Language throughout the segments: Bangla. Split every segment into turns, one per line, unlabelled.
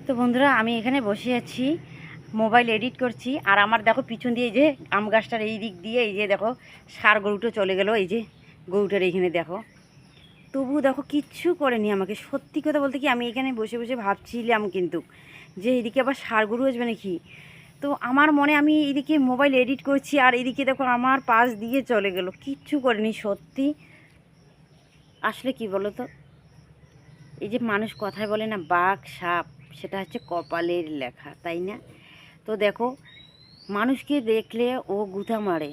তো বন্ধুরা, আমি এখানে বসে আছি, মোবাইল এডিট করছি। আর আমার দেখো পিছন দিয়ে এই যে আম গাছটার এই দিক দিয়ে এই যে দেখো ষাঁড় গরুটা চলে গেল। এই যে গরুটার এইখানে দেখো, তবু দেখো কিচ্ছু করেনি আমাকে। সত্যি কথা বলতে কি, আমি এখানে বসে বসে ভাবছিলাম কিন্তু যে এদিকে আবার ষাঁড় গরু আসবে নাকি। তো আমার মনে, আমি এদিকে মোবাইল এডিট করছি আর এদিকে দেখো আমার পাশ দিয়ে চলে গেল, কিচ্ছু করেনি। সত্যি আসলে কি বলো তো, এই যে মানুষ কথায় বলে না বাঘ সাপ, সেটা হচ্ছে কপালের লেখা, তাই না? তো দেখো, মানুষকে দেখলে ও গুঁতা মারে,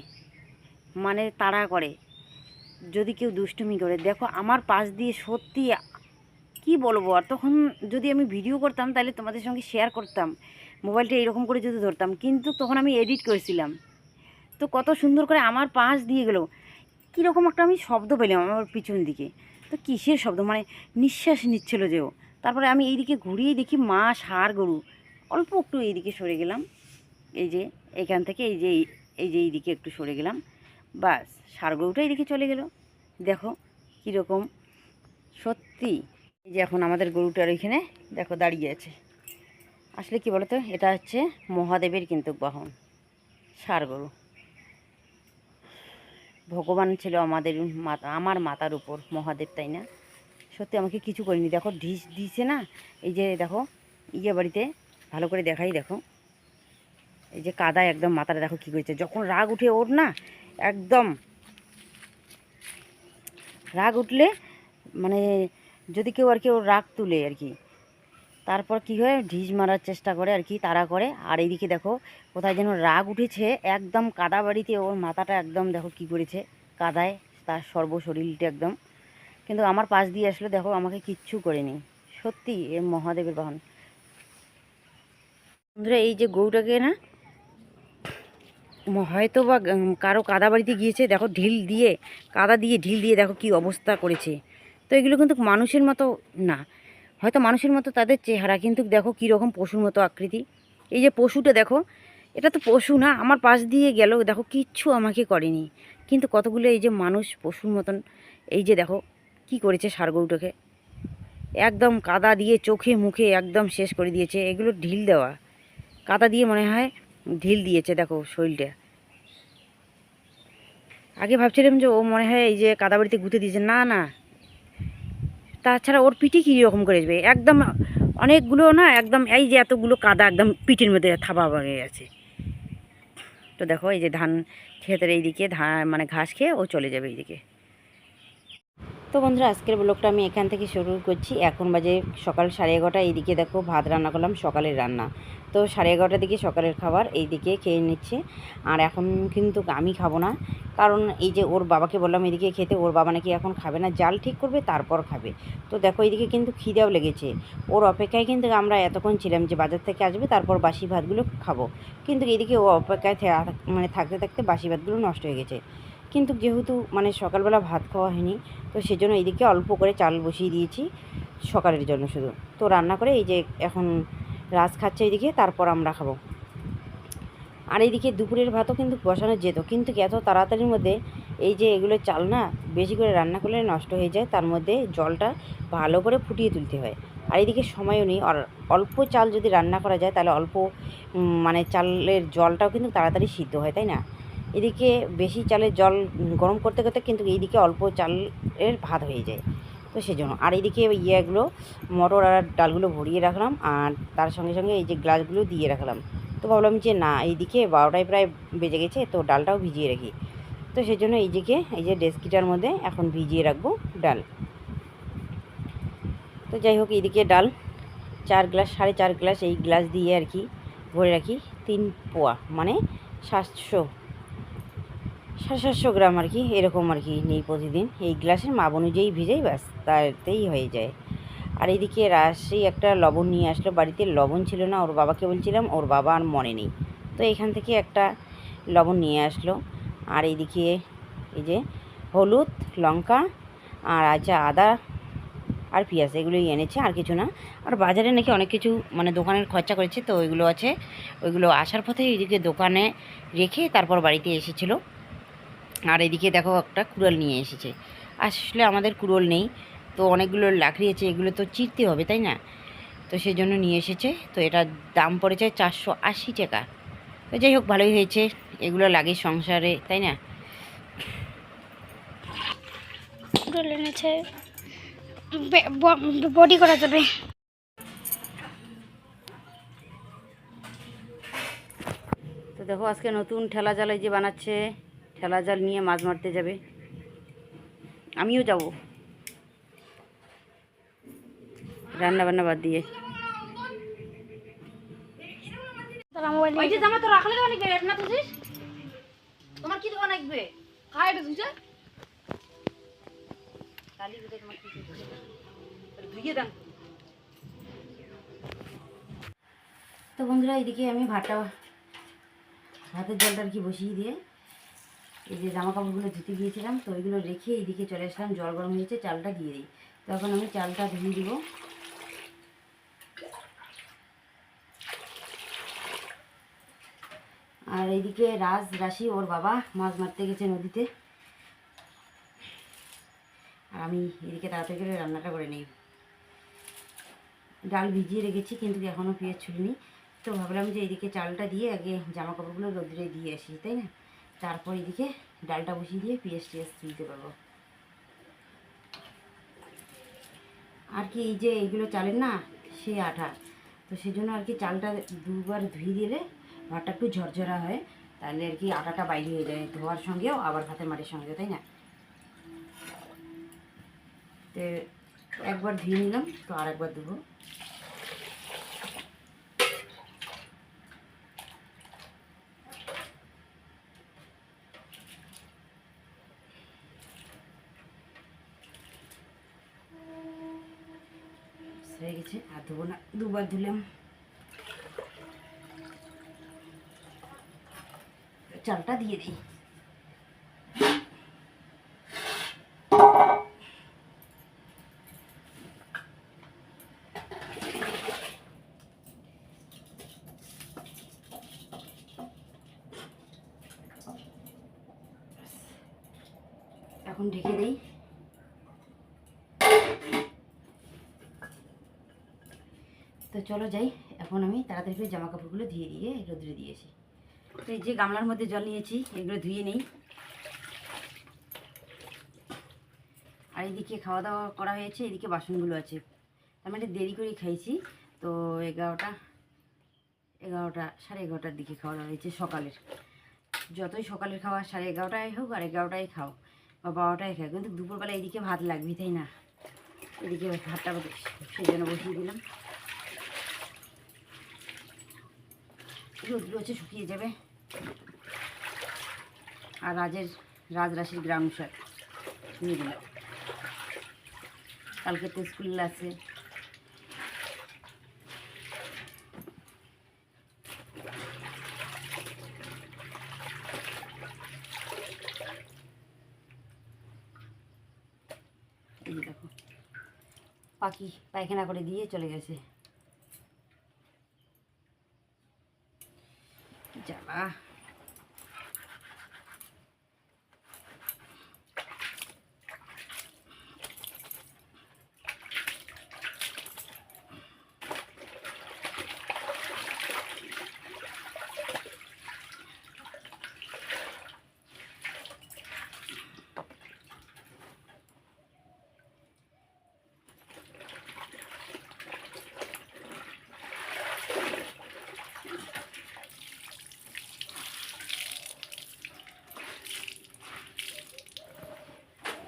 মানে তাড়া করে যদি কেউ দুষ্টুমি করে। দেখো আমার পাশ দিয়ে, সত্যি কি বলবো। আর তখন যদি আমি ভিডিও করতাম তাহলে তোমাদের সঙ্গে শেয়ার করতাম, মোবাইলটা এরকম করে যদি ধরতাম। কিন্তু তখন আমি এডিট করেছিলাম, তো কত সুন্দর করে আমার পাশ দিয়ে গেল। কীরকম একটা আমি শব্দ পেলাম আমার পিছন দিকে। তো কিসের শব্দ, মানে নিঃশ্বাস নিচ্ছিল যে ও। তারপরে আমি এইদিকে ঘুরিয়ে দেখি মা ষাঁড় গরু। অল্প একটু এইদিকে সরে গেলাম, এই যে এখান থেকে এই যে এইদিকে একটু সরে গেলাম, বাস ষাঁড় গরুটা এইদিকে চলে গেল। দেখো কীরকম। সত্যি এই যে এখন আমাদের গরুটার ওইখানে দেখো দাঁড়িয়ে আছে। আসলে কি বলতো, এটা হচ্ছে মহাদেবের কিন্তু বাহন, ষাঁড় গরু। ভগবান ছিল আমাদের মাতা, আমার মাতার উপর মহাদেব, তাই না? সত্যি আমাকে কিছু করিনি। দেখো ঢিস দিছে না, এই যে দেখো বাড়িতে ভালো করে দেখাই। দেখো এই যে কাদা একদম মাথাটা দেখো কী করেছে। যখন রাগ উঠে ওর না, একদম রাগ উঠলে, মানে যদি কেউ আর কি ওর রাগ তুলে আর কি, তারপর কি হয়, ঢিস মারার চেষ্টা করে আর কি, তাড়া করে। আর এইদিকে দেখো কোথায় যেন রাগ উঠেছে, একদম কাদা বাড়িতে ওর মাথাটা একদম দেখো কি করেছে, কাদায় তার সর্বশরীরটা একদম। কিন্তু আমার পাশ দিয়ে আসলে দেখো আমাকে কিচ্ছু করেনি। সত্যি এ মহাদেবের বাহন। বন্ধুরা, এই যে গরুটাকে না, হয়তো বা কারো কাদা বাড়িতে গিয়েছে, দেখো ঢিল দিয়ে, কাদা দিয়ে ঢিল দিয়ে দেখো কি অবস্থা করেছে। তো এগুলো কিন্তু মানুষের মতো না, হয়তো মানুষের মতো তাদের চেহারা, কিন্তু দেখো কীরকম পশুর মতো আকৃতি। এই যে পশুটা দেখো, এটা তো পশু না, আমার পাশ দিয়ে গেল, দেখো কিচ্ছু আমাকে করেনি। কিন্তু কতগুলো এই যে মানুষ পশুর মতন, এই যে দেখো কি করেছে ষাঁড় গরুটাকে, একদম কাদা দিয়ে চোখে মুখে একদম শেষ করে দিয়েছে। এগুলো ঢিল দেওয়া, কাদা দিয়ে মনে হয় ঢিল দিয়েছে। দেখো শরীরটা, আগে ভাবছিলাম যে ও মনে হয় এই যে কাদা বাড়িতে গুঁতে দিয়েছে, না না। তাছাড়া ওর পিঠে কী রকম করে যাবে, একদম অনেকগুলো না, একদম এই যে এতগুলো কাদা একদম পিঠের মধ্যে থাবা হয়ে আছে। তো দেখো এই যে ধান ক্ষেতের এইদিকে ধান, মানে ঘাস খেয়ে ও চলে যাবে এইদিকে। তো বন্ধুরা, আজকের ব্লগটা আমি এখান থেকে শুরু করছি। এখন বাজে সকাল 11:30। এইদিকে দেখো ভাত রান্না করলাম, সকালের রান্না। তো 11:30টার দিকে সকালের খাবার এইদিকে খেয়ে নিচ্ছে। আর এখন কিন্তু আমি খাবো না, কারণ এই যে ওর বাবাকে বললাম এদিকে খেতে, ওর বাবা নাকি এখন খাবে না, জাল ঠিক করবে তারপর খাবে। তো দেখো এইদিকে কিন্তু খিদেও লেগেছে। ওর অপেক্ষায় কিন্তু আমরা এতক্ষণ ছিলাম যে বাজার থেকে আসবে তারপর বাসি ভাতগুলো খাবো। কিন্তু এদিকে ও অপেক্ষায় মানে থাকতে থাকতে বাসি ভাতগুলো নষ্ট হয়ে গেছে। কিন্তু যেহেতু মানে সকালবেলা ভাত খাওয়া হয়নি, তো সেজন্য এইদিকে অল্প করে চাল বসিয়ে দিয়েছি সকালের জন্য শুধু। তো রান্না করে এই যে এখন রাজ খাচ্ছে এইদিকে, তারপর আমরা খাবো। আর এইদিকে দুপুরের ভাতও কিন্তু বসানো যেত, কিন্তু এত তাড়াতাড়ির মধ্যে এই যে এগুলো চাল না বেশি করে রান্না করলে নষ্ট হয়ে যায়, তার মধ্যে জলটা ভালো করে ফুটিয়ে তুলতে হয়। আর এইদিকে সময়ও নেই। আর অল্প চাল যদি রান্না করা যায় তাহলে অল্প মানে চালের জলটাও কিন্তু তাড়াতাড়ি সিদ্ধ হয়, তাই না? এদিকে বেশি চালের জল গরম করতে করতে কিন্তু এইদিকে অল্প চালের ভাত হয়ে যায়। তো সেজন্য আর এইদিকে ইয়েগুলো মটর আর ডালগুলো ভরিয়ে রাখলাম, আর তার সঙ্গে সঙ্গে এই যে গ্লাসগুলো দিয়ে রাখলাম। তো ভাবলাম যে না, এইদিকে 12টায় প্রায় বেজে গেছে, তো ডালটাও ভিজিয়ে রাখি। তো সেজন্য এইদিকে এই যে ডেস্কিটার মধ্যে এখন ভিজিয়ে রাখবো ডাল। তো যাই হোক, এইদিকে ডাল 4 গ্লাস, 4.5 গ্লাস এই গ্লাস দিয়ে আর কি ভরে রাখি। 3 পোয়া মানে 700 গ্রাম আর কি, এরকম আর কি নেই প্রতিদিন। এই গ্লাসের মাপ অনুযায়ী ভিজাই, ব্যাস তাতেই হয়ে যায়। আর এইদিকে রাশি একটা লবণ নিয়ে আসলো, বাড়িতে লবণ ছিল না, ওর বাবাকে বলছিলাম, ওর বাবা আর মনে নেই, তো এখান থেকে একটা লবণ নিয়ে আসলো। আর এইদিকে এই যে হলুদ, লঙ্কা আর আছে আদা আর পেঁয়াজ, এগুলোই এনেছে, আর কিছু না। আর বাজারে নাকি অনেক কিছু মানে দোকানের খরচা করেছে, তো ওইগুলো আছে। ওইগুলো আসার পথে এইদিকে দোকানে রেখে তারপর বাড়িতে এসেছিলো। আর এদিকে দেখো একটা কুড়াল নিয়ে এসেছে। আসলে আমাদের কুড়োল নেই, তো অনেকগুলো লাকড়ি আছে, এগুলো তো চিরতে হবে, তাই না? তো তো সেই জন্য নিয়ে এসেছে। তো এটার দাম পড়েছে 480 টাকা। তো যাই হোক, ভালোই হয়েছে, এগুলো লাগে সংসারে, তাই না?
এনেছে বডি করা যাবে।
তো দেখো আজকে নতুন ঠেলা জাল এই যে বানাচ্ছে, ঠেলা জাল নিয়ে মাছ মারতে যাবে, আমিও যাব রান্না বান্না বাদ দিয়ে। ওই যে জামা তো রাখলে অনেক রেট না তুই, তোমার কি দোকান আসবে? খাই রে তুই কালি বুঝে তোমার কি ধুইয়ে দাম। তো বন্ধুরা, এইদিকে আমি ভাতের জলটা আর কি বসিয়ে দিয়ে এই যে জামা কাপড়গুলো ধুতে গিয়েছিলাম, তো ওইগুলো রেখে এইদিকে চলে আসলাম। জল গরম হয়েছে, চালটা দিয়ে দিই। তখন আমি চালটা ধুয়ে দিব। আর এইদিকে রাশি ওর বাবা মাছ মারতে গেছে নদীতে, আর আমি এদিকে তাড়াতাড়ি করে রান্নাটা করে নিই। ডাল ভিজিয়ে রেখেছি, কিন্তু এখনও পেঁয়াজ ছুলিনি। তো ভাবলাম যে এইদিকে চালটা দিয়ে আগে জামা কাপড়গুলো রোদ্রে দিয়ে আসি, তাই না? তারপর এদিকে ডালটা বসিয়ে দিয়ে পেঁয়াজ তুলতে পারবো। আর কি এই যে এইগুলো চালের না সে আঠা, তো সেই জন্য আর কি চালটা দুবার ধুয়ে দিলে ভাতটা একটু ঝরঝরা হয়, তাহলে আর কি আটাটা বাইরে হয়ে যায় ধোয়ার সঙ্গেও, আবার ভাতের মাটির সঙ্গেও, তাই না? তো একবার ধুয়ে নিলাম, তো আর একবার দেবো। হয়ে গেছে, আর ধোবো না, দুবার ধুলাম। চালটা দিয়ে দিই। এখন ঢেকে দিই। তো চলো যাই, এখন আমি তাড়াতাড়ি করে জামা কাপড়গুলো ধুয়ে দিয়ে রোদ্রে দিয়েছি। তো এই যে গামলার মধ্যে জল নিয়েছি, এগুলো ধুয়ে নেই। আর এদিকে খাওয়া দাওয়া করা হয়েছে, এদিকে বাসনগুলো আছে। আমি একটু দেরি করে খাইছি, তো 11টার দিকে খাওয়া দাওয়া হয়েছে সকালের। যতই সকালের খাওয়া 11:30টায় হোক আর 11টায় খাও বা 12টায় খাও, কিন্তু দুপুরবেলা এদিকে ভাত লাগবে, তাই না? এদিকে ভাতটা সেই জন্য বসিয়ে দিলাম। রোদ্র হচ্ছে, শুকিয়ে যাবে। আর রাশির গ্রাউন্ড শাক নিয়ে দিলাম, কালকে তো স্কুল আছে। এই দেখো পাখি পায়খানা করে দিয়ে চলে গেছে, জ্বালা।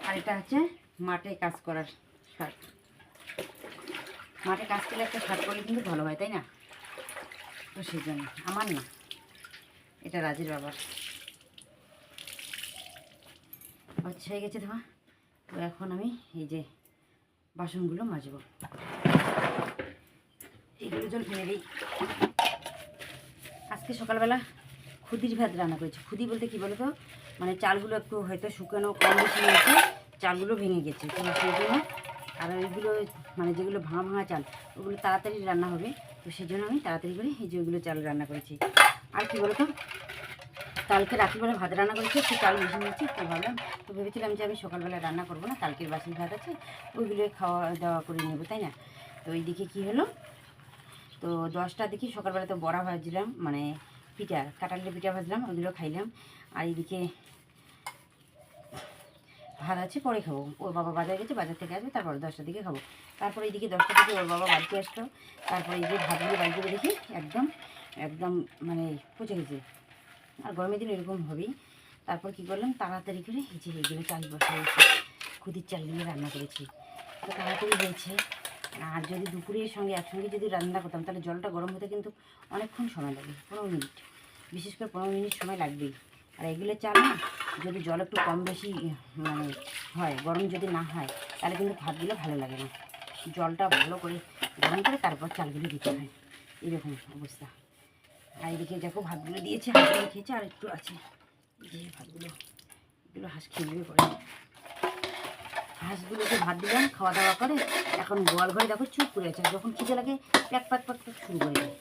আর এটা হচ্ছে মাঠে কাজ করার শার্ট। মাঠে কাজ করলে একটা শার্ট পরলে কিন্তু ভালো হয়, তাই না? তো সেই জন্য আমার না, এটা রাজের বাবার। আচ্ছা হয়ে গেছে ধোয়া। তো এখন আমি এই যে বাসনগুলো মাজবো, এইগুলো জল ফেলে দিই। আজকে সকালবেলা খুদির ভাত রান্না করেছি। খুদি বলতে কি বলো তো, মানে চালগুলো একটু হয়তো শুকানো কম বেশি হয়েছে, চালগুলো ভেঙে গেছে, তো সেই জন্য। আর ওইগুলো মানে যেগুলো ভাঙা ভাঙা চাল, ওগুলো তাড়াতাড়ি রান্না হবে, তো সেই জন্য আমি তাড়াতাড়ি করে এই যে ওইগুলো চাল রান্না করেছি। আর কি বলো তো, কালকে রাত্রিবেলা ভাত রান্না করেছি, একটু চাল বেশি নিয়েছি, তো ভাবলাম, তো ভেবেছিলাম যে আমি সকালবেলা রান্না করবো না, কালকের বাসি ভাত আছে, ওইগুলো খাওয়া দাওয়া করে নেবো, তাই না? তো ওইদিকে কী হলো, তো 10টার দিকে সকালবেলা তো বড়া ভাজলাম, মানে পিঠা, কাঁঠালের পিঠা ভাজলাম, ওগুলো খাইলাম। আর এইদিকে ভাত আছে, পরে খাবো। ওর বাবা বাজার গেছে, বাজার থেকে আসবে, তারপরে 10টার দিকে খাবো। তারপরে এইদিকে 10টার দিকে ওর বাবা বাড়িতে আসলো। তারপরে এই যে ভাতগুলো বাড়ি করে দেখি একদম একদম মানে পচে গেছে। আর গরমের দিন এরকম হবেই। তারপর কী করলাম, তাড়াতাড়ি করে এই যে এইগুলো চাল বসিয়েছি, খুদির চাল দিয়ে রান্না করেছি। তো তাড়াতাড়ি হয়েছে। আর যদি দুপুরের সঙ্গে একসঙ্গে যদি রান্না করতাম, তাহলে জলটা গরম হতে কিন্তু অনেকক্ষণ সময় লাগে, 15 মিনিট, বিশেষ করে 15 মিনিট সময় লাগবেই। আর এগুলো চাল না, যদি জল একটু কম বেশি মানে হয়, গরম যদি না হয়, তাহলে কিন্তু ভাতগুলো ভালো লাগে না। জলটা ভালো করে গরম করে তারপর চালগুলো দিতে হয়, এরকম অবস্থা। আর এদিকে দেখো ভাতগুলো দিয়েছে, হাঁসগুলো খেয়েছে, আর একটু আছে এই যে ভাতগুলো, এগুলো হাঁস খেয়ে নেবে পরে। হাঁসগুলোকে ভাত দিলাম, খাওয়া দাওয়া করে এখন গোয়াল ঘরে দেখো চুপ করে আছে। যখন খিদে লাগে প্যাক প্যাক প্যাক প্যাক শুরু করে দেয়,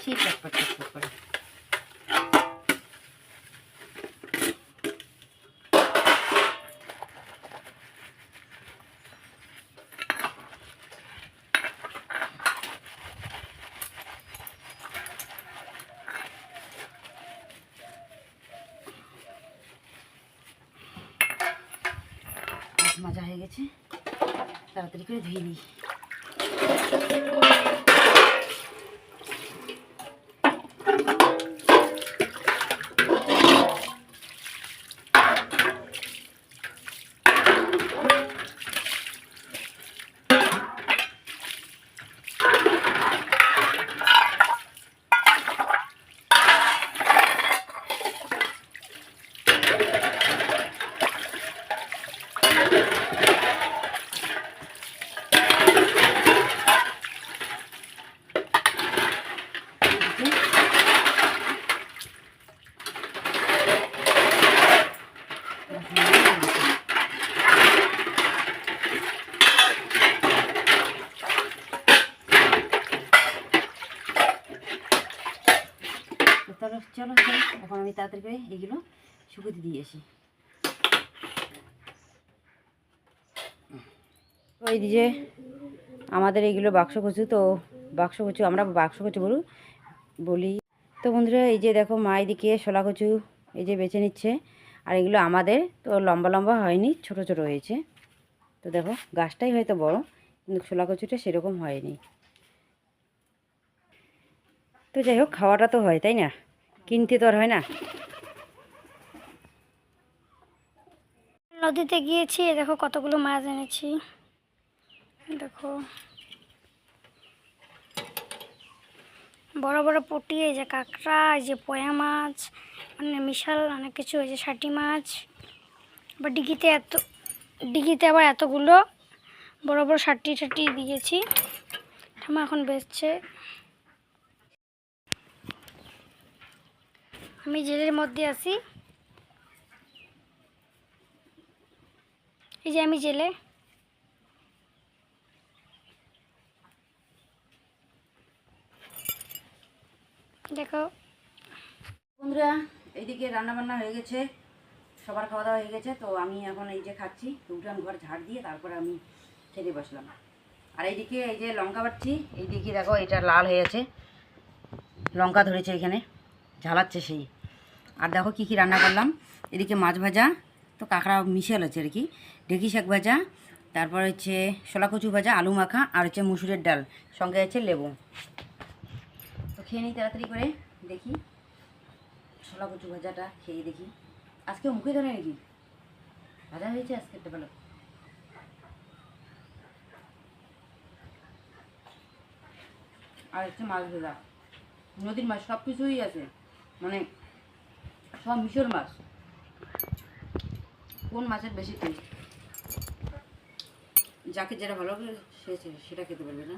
সেই প্যাক প্যাক প্যাক প্যাক করে। মাজা হয়ে গেছে, তাড়াতাড়ি করে ধুয়ে নিই। চলো চলো এখন আমি তাড়াতাড়ি করে এইগুলো শুকোতে দিয়ে আসি। ওই যে আমাদের এইগুলো বাক্স কচু, তো বাক্স কচু আমরা বাক্স কচু বলি। তো বন্ধুরা এই যে দেখো মা এদিকে শোলা কচু এই যে বেছে নিচ্ছে। আর এগুলো আমাদের তো লম্বা লম্বা হয়নি, ছোট ছোট হয়েছে। তো দেখো গাছটাই হয়তো বড়, কিন্তু শোলা কচুটা সেরকম হয়নি। তো যাই হোক, খাওয়াটা তো হয়, তাই না? কিনতে তো আর হয় না।
নদীতে গিয়েছি, দেখো কতগুলো মাছ এনেছি। দেখো বড় বড় পুঁটি, এই যে কাঁকড়া, এই যে পয়া মাছ, মানে বিশাল অনেক কিছু, এই যে ষাটি মাছ। আবার ডিগিতে আবার এতগুলো বড় বড় ষাটি দিয়েছি। ঠাম্মা এখন বেচছে। আমি জেলের মধ্যে আছি, এই যে আমি জেলে। দেখো
বন্ধুরা এইদিকে রান্নাবান্না হয়ে গেছে, সবার খাওয়া দাওয়া হয়ে গেছে। তো আমি এখন এই যে খাচ্ছি, তো উঠান ঘর ঝাড় দিয়ে তারপরে আমি খেতে বসলাম। আর এইদিকে এই যে লঙ্কা বাটছি, এইদিকে দেখো এটা লাল হয়ে আছে, লঙ্কা ধরেছে এখানে, ঝালাচ্ছে সেই। আর দেখো কী কী রান্না করলাম, এদিকে মাছ ভাজা, তো কাঁকড়া মিশাল আছে আর কি, ঢেঁকি শাক ভাজা, তারপর হচ্ছে শোলা কচু ভাজা, আলু মাখা, আর হচ্ছে মুসুরের ডাল, সঙ্গে আছে লেবু। তো খেয়ে নিই তাড়াতাড়ি করে, দেখি শোলা কচু ভাজাটা খেয়ে দেখি। আজকে মুখে ধরে নাকি ভাজা হয়েছে আজকে, একটা ভালো। আর হচ্ছে মাছ ভাজা, নদীর মাছ, সব কিছুই আছে, মানে সব মিশর মাছ। কোন মাছের বেশি টেস্ট, যাকে যেটা ভালো লাগে সে সেটা খেতে পারবে না।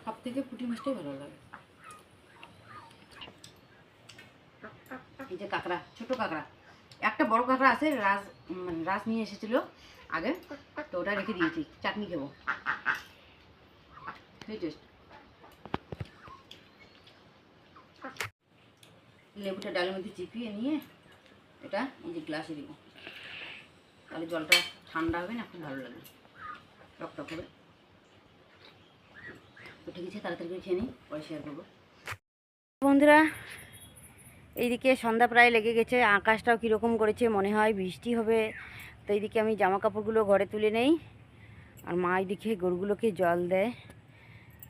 সব থেকে পুঁটি মাছটাই ভালো লাগে। এই যে কাঁকড়া, ছোট কাঁকড়া, একটা বড় কাঁকড়া আছে, রাজ নিয়ে এসেছিল আগে, তো ওটা রেখে দিয়েছি, চাটনি খাবো, সেই টেস্ট। লেবুটা ডালের মধ্যে চিপিয়ে নিয়ে এটা এই যে গ্লাসে দিব। তাহলে জলটা ঠান্ডা হবে না, খুব ভালো লাগবে, টকটক হবে। তো ঠিক আছে, তাড়াতাড়ি করে খেয়ে নিই, পরে শেয়ার করবো। বন্ধুরা, এইদিকে সন্ধ্যা প্রায় লেগে গেছে, আকাশটাও কীরকম করেছে, মনে হয় বৃষ্টি হবে। তো এইদিকে আমি জামা কাপড়গুলো ঘরে তুলে নেই, আর মা এইদিকে গরুগুলোকে জল দেয়।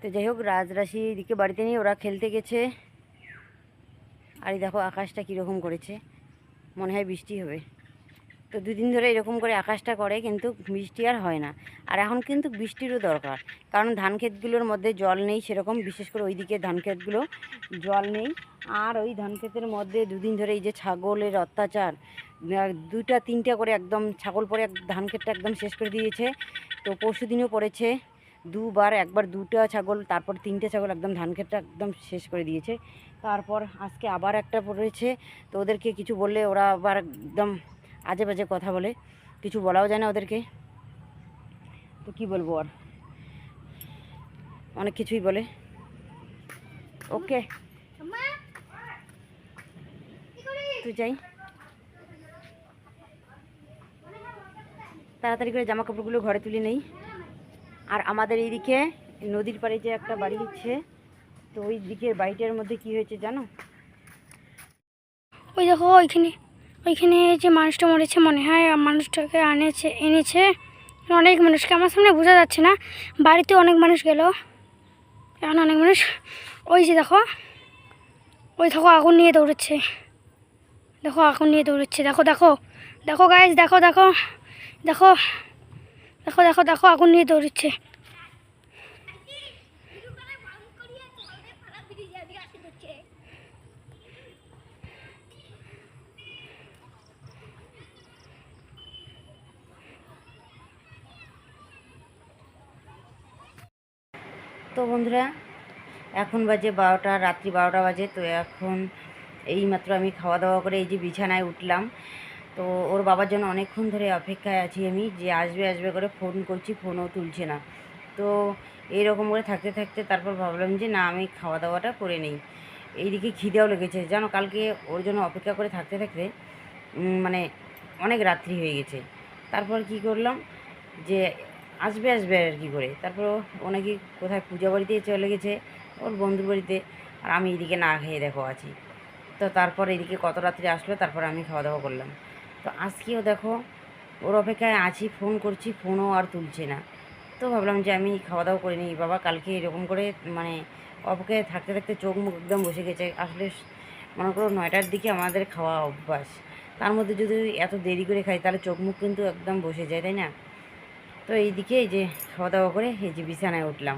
তো যাই হোক, রাজরাশি এদিকে বাড়িতে নেই, ওরা খেলতে গেছে। আর এই দেখো আকাশটা কীরকম করেছে, মনে হয় বৃষ্টি হবে। তো দুদিন ধরে এরকম করে আকাশটা করে, কিন্তু বৃষ্টি আর হয় না। আর এখন কিন্তু বৃষ্টিরও দরকার, কারণ ধান ক্ষেতগুলোর মধ্যে জল নেই সেরকম, বিশেষ করে ওইদিকে ধান ক্ষেতগুলো জল নেই। আর ওই ধান ক্ষেতের মধ্যে দুদিন ধরে এই যে ছাগলের অত্যাচার, 2টা 3টা করে একদম ছাগল পরে ধান ক্ষেতটা একদম শেষ করে দিয়েছে। তো পরশু দিনও পড়েছে দুবার, একবার 2টা ছাগল, তারপর 3টে ছাগল একদম ধান ক্ষেতটা একদম শেষ করে দিয়েছে। তারপর আজকে আবার একটা পড়েছে। তো ওদেরকে কিছু বললে ওরা আবার একদম আজে বাজে কথা বলে, কিছু বলাও যায় না ওদেরকে। তো কি বলবো, আর অনেক কিছুই বলে। ওকে, তুই যাই, তাড়াতাড়ি করে জামা কাপড়গুলো ঘরে তুলে নেই। আর আমাদের এইদিকে নদীর পাড়ে যে একটা বাড়ি হচ্ছে, তো ওই দিকের বাড়িটার মধ্যে কি হয়েছে জানো?
ওই দেখো ওইখানে, ওইখানে যে মানুষটা মরেছে, মনে হয় মানুষটাকে এনেছে অনেক মানুষকে, আমার সামনে বোঝা যাচ্ছে না। বাড়িতে অনেক মানুষ গেল, এখন অনেক মানুষ। ওই যে দেখো, ওই দেখো আগুন নিয়ে দৌড়চ্ছে, দেখো আগুন নিয়ে দৌড়চ্ছে, দেখো দেখো দেখো গাইজ, দেখো দেখো দেখো দেখো দেখো দেখো আগুন নিয়ে দৌড়চ্ছে।
তো বন্ধুরা, এখন বাজে 12টা, রাত্রি 12টা বাজে। তো এখন এইমাত্র আমি খাওয়া দাওয়া করে এই যে বিছানায় উঠলাম। তো ওর বাবার জন্য অনেকক্ষণ ধরে অপেক্ষায় আছি আমি, যে আসবে আসবে করে ফোন করছি, ফোনও তুলছে না। তো এইরকম করে থাকতে থাকতে তারপর ভাবলাম যে না, আমি খাওয়া দাওয়াটা করে নিই। এইদিকে খিদেও লেগেছে জানো, কালকে ওর জন্য অপেক্ষা করে থাকতে থাকতে মানে অনেক রাত্রি হয়ে গেছে। তারপর কি করলাম, যে আসবে আসবে আর কি করে, তারপর ও নাকি কোথায় পূজা বাড়িতে চলে গেছে, ওর বন্ধুর বাড়িতে। আর আমি এদিকে না খেয়ে দেখো আছি। তো তারপর এদিকে কত রাত্রি আসলো, তারপর আমি খাওয়া দাওয়া করলাম। তো আজকেও দেখো ওর অপেক্ষায় আছি, ফোন করছি, ফোনও আর তুলছে না। তো ভাবলাম যে আমি খাওয়া দাওয়া করে নিই। বাবা কালকে এরকম করে মানে অপেক্ষায় থাকতে থাকতে চোখ মুখ একদম বসে গেছে। আসলে মনে করো 9টার দিকে আমাদের খাওয়া অভ্যাস, তার মধ্যে যদি এত দেরি করে খাই তাহলে চোখ মুখ কিন্তু একদম বসে যায়, তাই না? তো এইদিকে এই যে খাওয়া দাওয়া করে এই যে বিছানায় উঠলাম।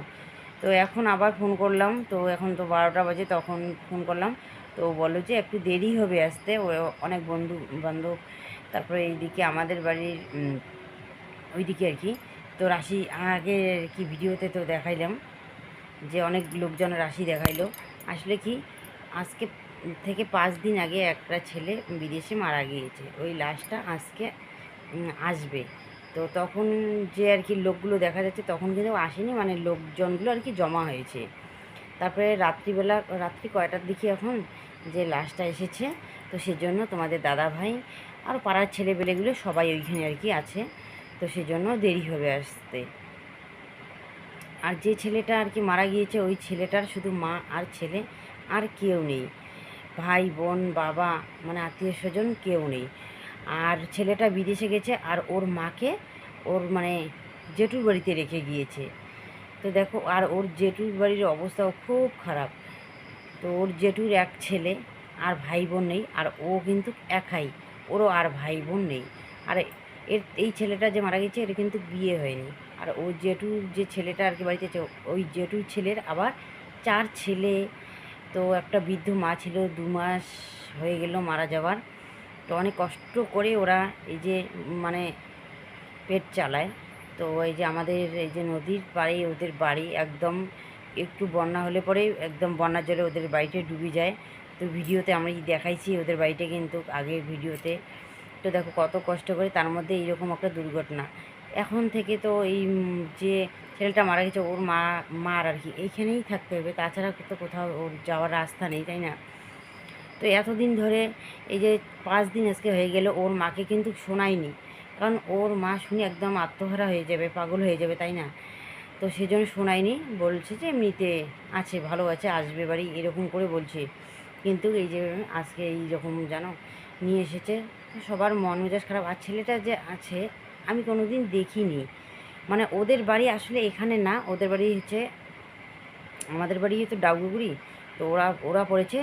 তো এখন আবার ফোন করলাম, তো এখন তো 12টা বাজে, তখন ফোন করলাম। তো বললো যে একটু দেরি হবে আসতে, ও অনেক বন্ধু বান্ধব, তারপরে এইদিকে আমাদের বাড়ির ওইদিকে আর কি। তো রাশি আগে কি ভিডিওতে তো দেখাইলাম যে অনেক লোকজন রাশি দেখাইলো। আসলে কি, আজকে থেকে 5 দিন আগে একটা ছেলে বিদেশে মারা গিয়েছে, ওই লাশটা আজকে আসবে। তো তখন যে আর কি লোকগুলো দেখা যাচ্ছে, তখন কিন্তু আসেনি, মানে লোকজনগুলো আর কি জমা হয়েছে। তারপরে রাত্রিবেলা, রাত্রি কয়টার দিকে এখন যে লাশটা এসেছে, তো সেজন্য তোমাদের দাদা ভাই আর পাড়ার ছেলেপেলেগুলো সবাই ওইখানে আর কি আছে। তো সেজন্য দেরি হবে আসতে। আর যে ছেলেটা আর কি মারা গিয়েছে, ওই ছেলেটার শুধু মা আর ছেলে, আর কেউ নেই, ভাই বোন বাবা মানে আত্মীয় স্বজন কেউ নেই। আর ছেলেটা বিদেশে গেছে, আর ওর মাকে ওর মানে জেঠুর বাড়িতে রেখে গিয়েছে। তো দেখো, আর ওর জেঠুর বাড়ির অবস্থাও খুব খারাপ। তো ওর জেঠুর এক ছেলে, আর ভাই বোন নেই, আর ও কিন্তু একাই, ওরও আর ভাই বোন নেই। আর এই ছেলেটা যে মারা গেছে, এটা কিন্তু বিয়ে হয়নি। আর ও জেঠুর যে ছেলেটা আর কি বাড়িতে আছে, ওই জেঠুর ছেলের আবার 4 ছেলে। তো একটা বৃদ্ধ মা ছিল, 2 মাস হয়ে গেল মারা যাওয়ার। তো অনেক কষ্ট করে ওরা এই যে মানে পেট চালায়। তো এই যে আমাদের এই যে নদীর পাড়ে ওদের বাড়ি, একদম একটু বন্যা হলে পরে একদম বন্যার জলে ওদের বাড়িতে ডুবে যায়। তো ভিডিওতে আমি দেখাইছি ওদের বাড়িটা, কিন্তু আগের ভিডিওতে। তো দেখো কত কষ্ট করে, তার মধ্যে এইরকম একটা দুর্ঘটনা। এখন থেকে তো এই যে ছেলেটা মারা গেছে, ওর মার আর কি এইখানেই থাকতে হবে, তাছাড়া তো কোথাও ওর যাওয়ার রাস্তা নেই, তাই না? তো এতদিন ধরে এই যে 5 দিন আজকে হয়ে গেল, ওর মাকে কিন্তু শোনায়নি, কারণ ওর মা শুনে একদম আত্মহারা হয়ে যাবে, পাগল হয়ে যাবে, তাই না? তো সেই জন্য শোনায়নি, বলছে যে এমনিতে আছে, ভালো আছে, আসবে বাড়ি, এরকম করে বলছে। কিন্তু এই যে আজকে এই রকম জানো নিয়ে এসেছে, সবার মন মেজাজ খারাপ। আর ছেলেটা যে আছে আমি কোনো দিন দেখিনি, মানে ওদের বাড়ি আসলে এখানে না, ওদের বাড়ি হচ্ছে, আমাদের বাড়ি হচ্ছে ডাউগুড়ি, তো ওরা ওরা পড়েছে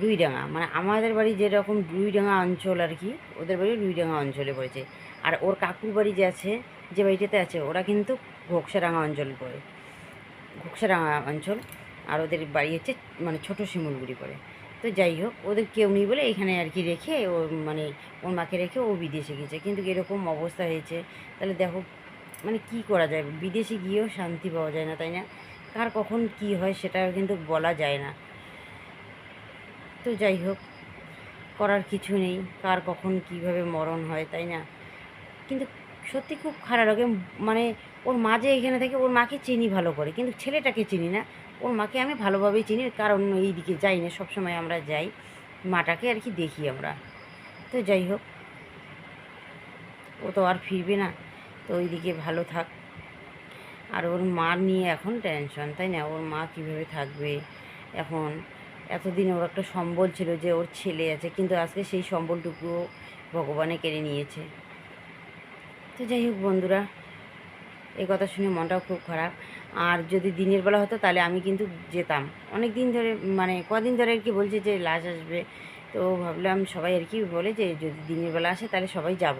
রুইডাঙ্গা, মানে আমাদের বাড়ি যেরকম রুইডাঙ্গা অঞ্চল আর কি, ওদের বাড়ি রুইডাঙ্গা অঞ্চলে পড়েছে। আর ওর কাকুর বাড়ি যে আছে, যে বাড়িটাতে আছে, ওরা কিন্তু ঘোকসাডাঙ্গা অঞ্চল পড়ে, ঘোকসাডাঙ্গা অঞ্চল। আর ওদের বাড়ি হচ্ছে মানে ছোটো শিমুলগুড়ি পড়ে। তো যাই হোক, ওদের কেউ নেই বলে এখানে আর কি রেখে ও, মানে ওর মাকে রেখে ও বিদেশে গিয়েছে। কিন্তু এরকম অবস্থা হয়েছে, তাহলে দেখো মানে কি করা যায়, বিদেশে গিয়েও শান্তি পাওয়া যায় না, তাই না? কার কখন কি হয় সেটা কিন্তু বলা যায় না। তো যাই হোক, করার কিছু নেই, কার কখন কিভাবে মরণ হয়, তাই না? কিন্তু সত্যি খুব খারাপ লাগে, মানে ওর মা যে এখানে থেকে, ওর মাকে চিনি ভালো করে, কিন্তু ছেলেটাকে চিনি না। ওর মাকে আমি ভালোভাবেই চিনি, কারণ এই দিকে যাই না, সবসময় আমরা যাই, মাটাকে আর কি দেখি আমরা। তো যাই হোক, ও তো আর ফিরবে না, তো ওইদিকে ভালো থাক। আর ওর মা নিয়ে এখন টেনশন, তাই না? ওর মা কীভাবে থাকবে এখন? এতদিন ওর একটা সম্বল ছিল যে ওর ছেলে আছে, কিন্তু আজকে সেই সম্বলটুকুও ভগবানে কেড়ে নিয়েছে। তো যাই হোক বন্ধুরা, এই কথা শুনে মনটাও খুব খারাপ। আর যদি দিনের বেলা হতো তাহলে আমি কিন্তু যেতাম। অনেক দিন ধরে, মানে কদিন ধরে আর কি বলছে যে লাশ আসবে, তো ভাবলাম সবাই আর কি বলে যে যদি দিনের বেলা আসে তাহলে সবাই যাব।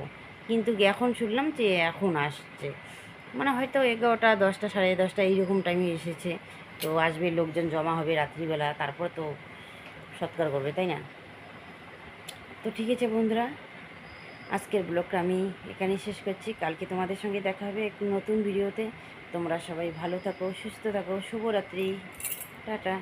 কিন্তু এখন শুনলাম যে এখন আসছে, মানে হয়তো 11টা 10টা 10:30 এইরকম টাইমে এসেছে। তো আসবে, লোকজন জমা হবে রাত্রিবেলা, তারপর তো সৎকার করবে, তাই না? তো ঠিক আছে বন্ধুরা, আজকের ব্লগটা আমি এখানেই শেষ করছি। কালকে তোমাদের সঙ্গে দেখা হবে একটি নতুন ভিডিওতে। তোমরা সবাই ভালো থাকো, সুস্থ থাকো, শুভরাত্রি, টাটা।